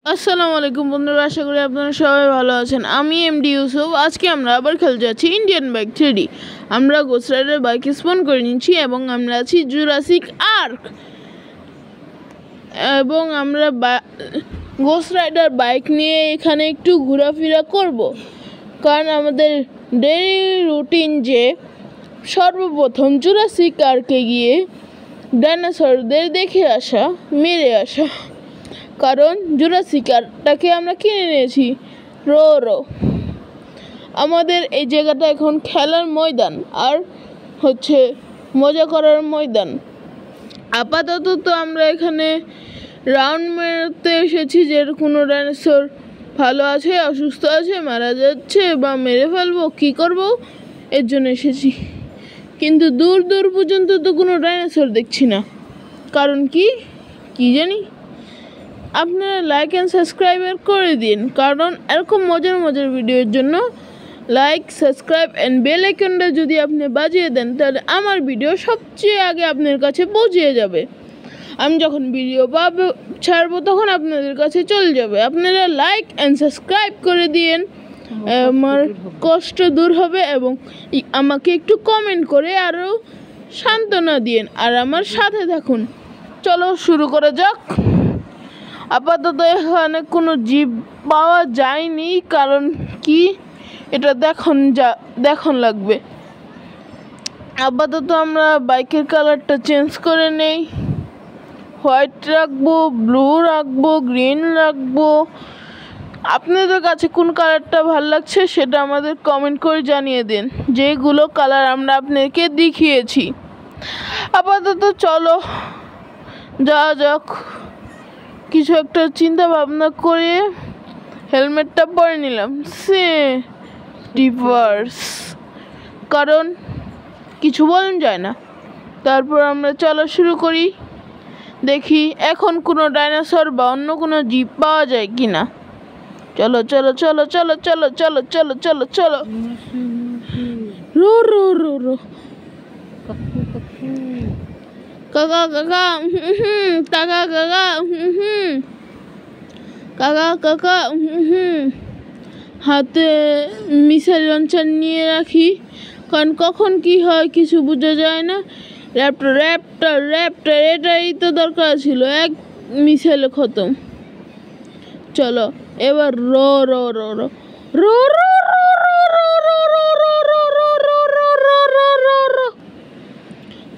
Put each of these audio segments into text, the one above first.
আসসালামু আলাইকুম বন্ধুরা, আশা করি আপনারা সবাই ভালো আছেন। আমি এমডি ইউসুফ। আজকে আমরা আবার খেলতে যাচ্ছি ইন্ডিয়ান বাইক 3D। আমরা গোস্ট রাইডার বাইক স্পন করে নিচ্ছি এবং আমরা আছি জুরাসিক আর্ক। এবং আমরা গোস্ট রাইডার বাইক নিয়ে এখানে একটু ঘোরাফেরা করব, কারণ আমাদের ডেইলি রুটিন যে সর্বপ্রথম জুরাসিক আর্কে গিয়ে ডাইনোসরদের দেখে আসা, মেরে আসা। কারণ জুরাসিক আর্কটাকে আমরা কিনে নিয়েছি রো। আমাদের এই জায়গাটা এখন খেলার ময়দান আর হচ্ছে মজা করার ময়দান। আপাতত তো আমরা এখানে রাউন্ড মেরতে এসেছি, যে কোনো ডাইনোসর ভালো আছে, অসুস্থ আছে, মারা যাচ্ছে বা মেরে ফেলবো, কী করবো এর জন্য এসেছি। কিন্তু দূর দূর পর্যন্ত তো কোনো ডাইনোসর দেখছি না। কারণ কি জানি। আপনারা লাইক অ্যান্ড সাবস্ক্রাইব করে দিন, কারণ এরকম মজার ভিডিওর জন্য লাইক, সাবস্ক্রাইব অ্যান্ড বেল আইকনটা যদি আপনি বাজিয়ে দেন, তাহলে আমার ভিডিও সবচেয়ে আগে আপনার কাছে পৌঁছে যাবে। আমি যখন ভিডিও ছাড়বো তখন আপনাদের কাছে চলে যাবে। আপনারা লাইক অ্যান্ড সাবস্ক্রাইব করে দিন, আমার কষ্ট দূর হবে। এবং আমাকে একটু কমেন্ট করে আরও সান্ত্বনা দিন আর আমার সাথে থাকুন। চলো শুরু করা যাক। আপাতত এখানে কোনো জিপ পাওয়া যায়নি, কারণ কি এটা দেখুন লাগবে। আপাতত আমরা বাইকের কালারটা চেঞ্জ করে নেই, হোয়াইট রাখবো, ব্লু রাখবো, গ্রিন রাখবো। আপনাদের কাছে কোন কালারটা ভালো লাগছে সেটা আমাদের কমেন্ট করে জানিয়ে দিন, যেগুলো কালার আমরা আপনাকে দেখিয়েছি। আপাতত চলো যাওয়া যাক। কিছু একটা চিন্তা ভাবনা করে হেলমেটটা পরে নিলাম, ডিভার্স, কারণ কিছু বলা যায় না। তারপর আমরা চলা শুরু করি, দেখি এখন কোনো ডাইনোসর বা অন্য কোনো জিপ পাওয়া যায় কি না। চলো চলো চলো চলো চলো চলো চলো চলো চলো রো রো রো রো কাকা কাকা কাকা কাকা কাকা কাকা হাতে মিসাইল লঞ্চার নিয়ে রাখি, কারণ কখন কি হয় কিছু বোঝা যায় না। র্যাপ্টার এটাই তো দরকার ছিল, এক মিসাইলে খতম। চলো এবার রো রো রো রো রো রো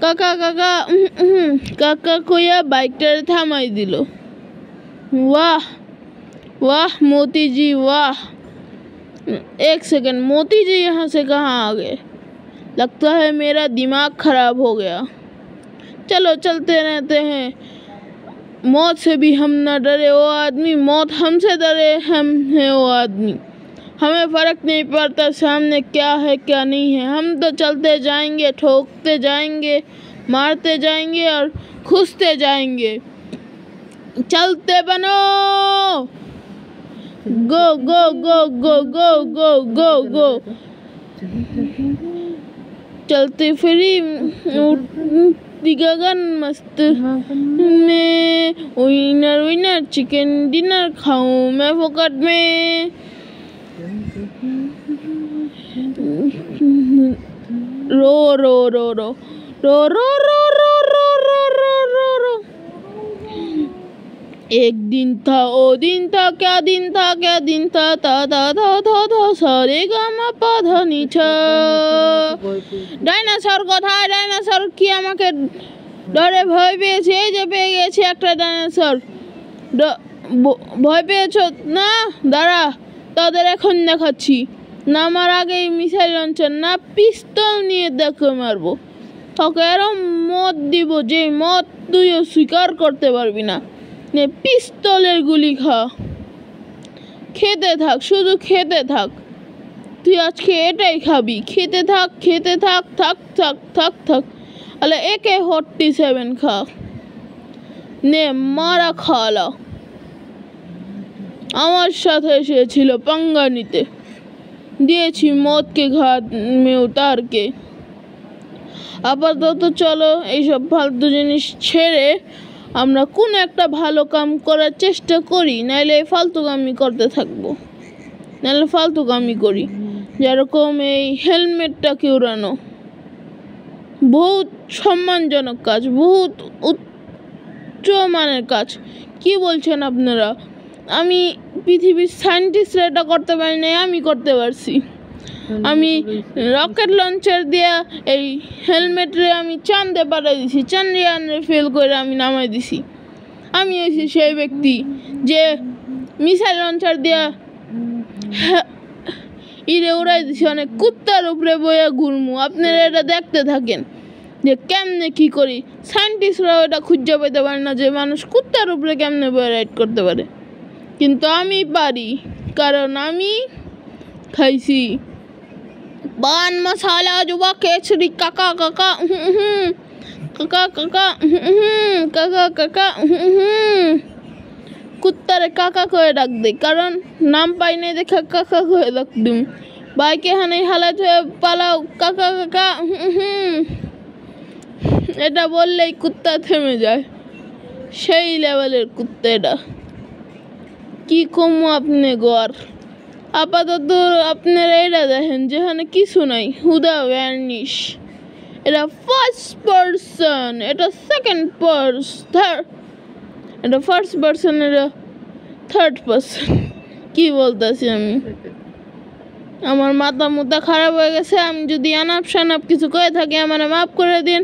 কাকা কাকা কাকা কইয়া বাইকটারে থামাই दिल। वाह वाह मोती जी वाह। एक सेकंड, मोती जी यहाँ से कहाँ आ गए? लगता है मेरा दिमाग खराब हो गया। चलो चलते रहते हैं। मौत से भी हम न डरे वो आदमी, मौत हमसे डरे हम हैं वो आदमी। हमें फ़र्क नहीं पड़ता सामने क्या है क्या नहीं है, हम तो चलते जाएंगे, ठोकते जाएंगे, मारते जाएंगे और खुसते जाएंगे। चलते बनो, गो गो गो गो गो गो गो गो। चलते फिरी गगन मस्त में, विनर चिकन डिनर खाऊं मैं फोकट में। रो रो रो रो रो रो रो रो रो रो रो रो रो। एक दिन था ओ दिन था, क्या दिन था क्या दिन था, ता ता धा धा धा सारे गामा पा धा नीचा। ডাইনোসর কোথায়? ডাইনোসর কি আমাকে ডরে ভয় পেয়েছে? এই যে পেয়ে গেছে একটা ডাইনোসর। ভয় পেয়েছ না? দাঁড়া, তাদের এখন দেখাচ্ছি। নামার আগেই মিসাইল লঞ্চার না পিস্তল নিয়ে দেখে মারবো। তোকে এরম মত দিব যে মত তুইও স্বীকার করতে পারবি না। নে পিস্তলের গুলি খা, খেতে থাক, শুধু খেতে থাক। তুই আজকে এটাই খাবি, খেতে থাক খেতে থাক থাক থাক থাক থাক। তাহলে AK-47 খা, নে মারা খাওয়ালা। আমার সাথে এসেছিল পাঙ্গা নিতে, দিয়েছি মौत के घाट में उतार के। আপাতত চলো এইসব ফালতু জিনিস ছেড়ে আমরা কোন একটা ভালো কাম করার চেষ্টা করি, নাইলে ফালতুকামি করতে থাকবো, নাহলে ফালতুকামি করি। যেরকম এই হেলমেটটাকে উড়ানো বহুত সম্মানজনক কাজ, বহুত উচ্চ মানের কাজ। কি বলছেন আপনারা? আমি পৃথিবীর সায়েন্টিস্টরা এটা করতে পারি না, আমি করতে পারছি। আমি রকেট লঞ্চার দিয়ে এই হেলমেটরে আমি চাঁদে পাঠাই দিছি, চান্দ্রয়ানে ফেল করে আমি নামাই দিছি। আমি হয়েছি সেই ব্যক্তি যে মিসাইল লঞ্চার দিয়া ইরে উড়াই দিছি অনেক কুত্তার উপরে বইয়া ঘুরমু। আপনারা এটা দেখতে থাকেন যে কেমনে কি করি। সায়েন্টিস্টরাও এটা খুঁজে পেতে পারে না যে মানুষ কুত্তার উপরে কেমনে বইয়া রাইড করতে পারে, কিন্তু আমি পারি, কারণ আমি খাইছি পান মশালা জুবা কেশরি কাকা কাকা কাকা কাকা কাকা কাকা কুত্তারে কাকা করে ডাক দেয়, কারণ নাম পাই নাই দেখা কাকা করে ডাক দিম। বাইকে হানে হালাত হয়ে পালাও কাকা কাকা এটা বললেই কুত্তা থেমে যায়। সেই লেভেলের কুত্তা এটা। কি কমু আপনি গর। আপাতত আপনারা এটা দেখেন যেখানে কিছু নাই, হুদা ভ্যানিশ। এটা ফার্স্ট পারসন, এটা সেকেন্ড পারসন, এটা ফার্স্ট পারসন, এটা থার্ড পারসন। কি বলতেছি আমি? আমার মাথা মুথা খারাপ হয়ে গেছে। আমি যদি আনাপ শানাপ কিছু করে থাকি আমার মাফ করে দিন।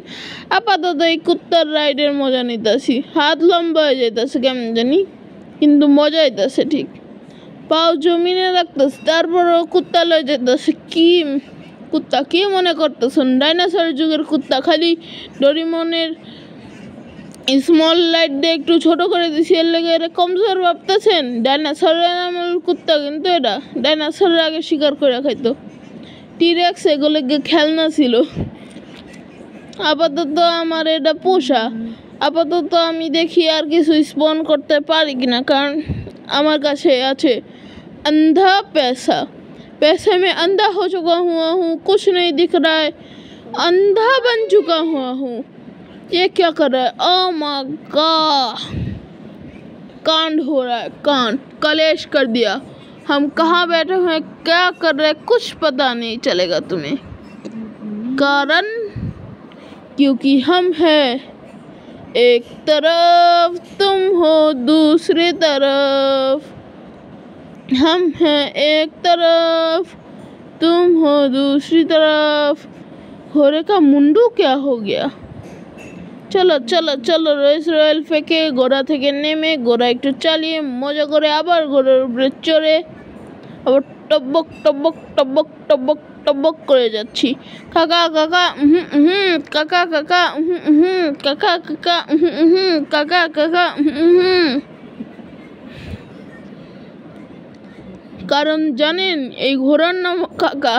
আপাতত এই কুত্তার রাইডের মজা নিতেছি। হাত লম্বা হয়ে যাইতেছে কেমন জানি, কিন্তু মজা হইতেছে ঠিক। পাও জমিনে রাখতেছে, তারপরও কুত্তা লয়ে যেতেছে। কি কুত্তা কি মনে করতেছেন? ডাইনোসর যুগের কুত্তা। খালি ডোরিমনের স্মল লাইট দিয়ে একটু ছোট করে দিছি, এর লেগে এটা কমজোর ভাবতেছেন? ডাইনোসরের আমল কুত্তা, কিন্তু এটা ডাইনোসরের আগে শিকার করে খাইতো। টিরেক্স এগুলো খেলনা ছিল। আপাতত আমার এটা পোষা। আপাতত আমি দেখি আর কিছু স্পন করতে পারি কিনা, কারণ আমার কাছে আছে अंधा पैसा। पैसे में अंधा हो चुका हुआ हूँ, कुछ नहीं दिख रहा है, अंधा बन चुका हुआ हूँ। ये क्या कर रहा है? ओह माय गॉड, कांड हो रहा है, कांड कलेश कर दिया। हम कहाँ बैठे हुए हैं, क्या कर रहे हैं, कुछ पता नहीं चलेगा तुम्हें। कारण क्योंकि हम हैं एक तरफ, तुम हो दूसरी तरफ। हम हैं एक तरफ, तुम हो दूसरी तरफ। घोड़े का मुंडू क्या हो गया? चलो चलो चलो, रेस रॉयल फेंके, घोड़ा থেকে নেমে ঘোড়া একটু চালিয়ে মজা করে আবার ঘোড়ার উপরে চড়ে আবার টবক টবক টবক টবক টবক করে যাচ্ছি। কাকা কাকা কাকা কাকা কাকা কাকা কাকা কাকা। কারণ জানেন এই ঘোড়ার নাম কাকা,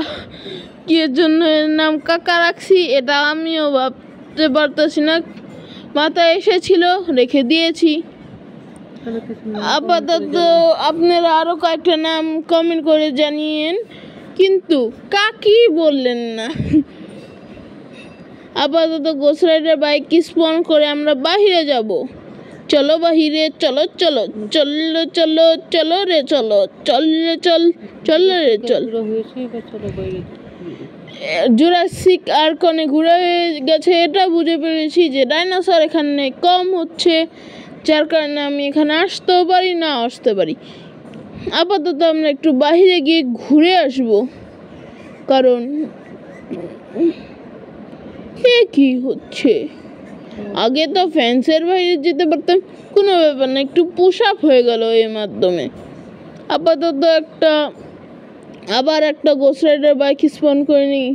কি এর জন্য এর নাম কাকা রাখছি এটা আমিও ভাবতে পারতেছি না। মাথায় এসেছিল, রেখে দিয়েছি। আপাতত আপনারা আরও কয়েকটা নাম কমেন্ট করে জানিয়েন, কিন্তু কাকি বললেন না। আপাতত গোস্ট রাইডার বাইক স্পন করে আমরা বাহিরে যাব। চলো বাহিরে, চলো চলো চলো চলো চলো রে চলো, চল রে চল, চল রে চল। জুরাসিক আর কোনে ঘুরে গেছে, এটা বুঝে পেরেছি যে ডাইনোসর এখানে কম হচ্ছে, যার কারণে আমি এখানে আসতেও পারি না আসতে পারি। আপাতত আমরা একটু বাহিরে গিয়ে ঘুরে আসবো, কারণ কি হচ্ছে। আগে তো ফ্যান্সের বাইরে যেতে পারতাম, কোনো ব্যাপার না, একটু পুশ আপ হয়ে গেল এর মাধ্যমে। আপাতত আবার একটা গোস্ট রাইডার বাইক স্পন করে নিই।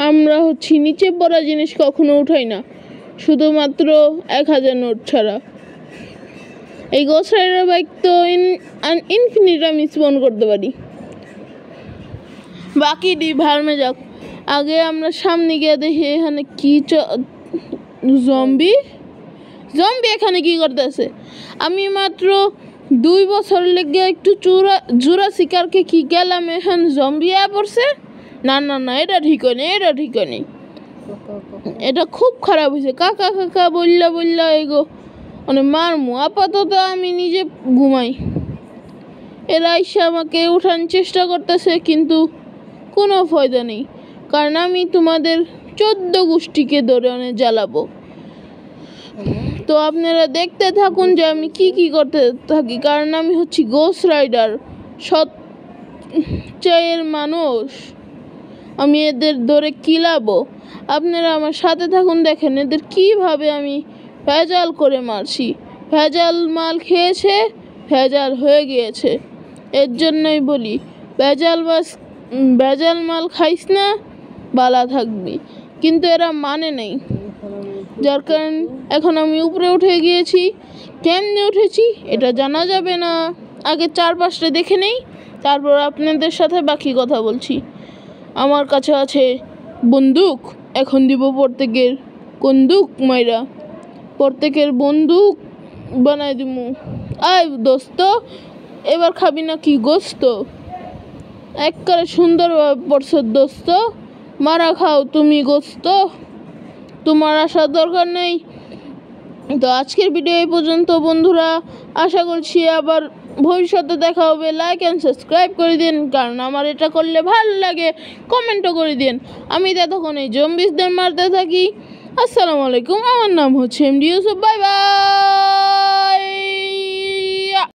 আমরা হচ্ছি নিচে পড়া জিনিস কখনো উঠাই না, শুধুমাত্র 1000 নোট ছাড়া। এই গোস্ট রাইডার বাইক তো ইনফিনিট আমি স্পন করতে পারি। বাকি ভার্মে যাক। আগে আমরা সামনে গিয়ে দেখি এখানে কি জম্বি এখানে কি করতেছে। আমি মাত্র 2 বছর লেগে একটু জুরাসিক পার্কে কি গেলাম, এখন জম্বি পড়ছে। না না না, এটা ঠিক হয়নি, এটা ঠিক হয়নি, এটা খুব খারাপ হয়েছে। কাকা কাকা বললা এগো মানে মারমু। আপাতত আমি নিজে ঘুমাই। এরা এসে আমাকে উঠানোর চেষ্টা করতেছে, কিন্তু কোনো ফায়দা নেই, কারণ আমি তোমাদের 14 গোষ্ঠীকে ধরে অনেক জ্বালাবো। তো আপনারা দেখতে থাকুন যে আমি কি করতে থাকি, কারণ আমি হচ্ছি গোস্ট রাইডার, সচ্চাইয়ের মানুষ। আমি এদের ধরে কিলাবো। আপনারা আমার সাথে থাকুন, দেখেন এদের কিভাবে আমি ভেজাল করে মারছি। ভেজাল মাল খেয়েছে, ভেজাল হয়ে গিয়েছে। এর জন্যই বলি, ভেজাল মাল খাইস না, বালা থাকবি। কিন্তু এরা মানে নেই, যার কারণ এখন আমি উপরে উঠে গিয়েছি। কেমনে উঠেছি এটা জানা যাবে না, আগে চারপাশটা দেখে নেই, তারপর আপনাদের সাথে বাকি কথা বলছি। আমার কাছে আছে বন্দুক, এখন দিব প্রত্যেকের বন্দুক মাইরা, প্রত্যেকের বন্দুক বানাই দিমু। আয় দোস্ত, এবার খাবি নাকি গোস্ত? একবারে সুন্দরভাবে পড়ছো দোস্ত, মারা খাও তুমি গোস্ত, তোমার আসার দরকার নেই। তো আজকের ভিডিও এই পর্যন্ত বন্ধুরা, আশা করছি আবার ভবিষ্যতে দেখা হবে। লাইক অ্যান্ড সাবস্ক্রাইব করে দিন, কারণ আমার এটা করলে ভালো লাগে। কমেন্টও করে দিন। আমি ততক্ষণ এই জম্বিসদের মারতে থাকি। আসসালামু আলাইকুম, আমার নাম হচ্ছে এমডি ইউসুফ। Bye bye.